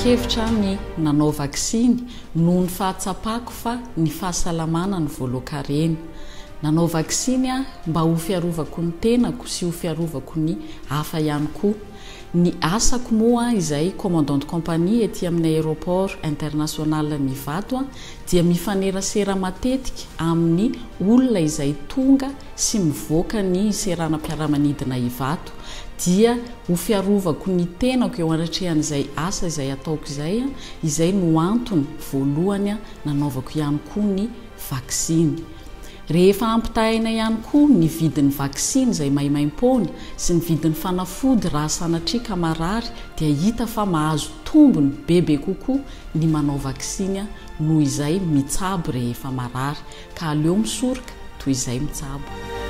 nanapa-kevitra ny nanao vaksiny noho ny fahatsapako fa ny fahasalamana ny voalokareny. Nanao vaksiny mba ho fiarovako ny tenako sy ho fiarovako ny hafa ihany koa. Ny asako moa izay commandant de compagnie ety amin'ny aéroport international Mivato dia mifanerasera matetika amin'ny olona izay tonga sy mivoaka ny seranam-piaramanidina Ivato dia ho fiarovako ny tenako eo anatrehan'izay asa izay ataoko izay no antony voalohany nanaovako ihany koa ny vaksiny. Rehefa ampitahaina ihany koa ny vidin'ny vaksiny izay maimaim-poana sy ny vidin'ny fanafody raha sanatria marary dia hita fa mahazo tombony bebe kokoa ny manao vaksiny noho izay mitsabo rehefa marary ka aleo misoroka toy izay mitsabo.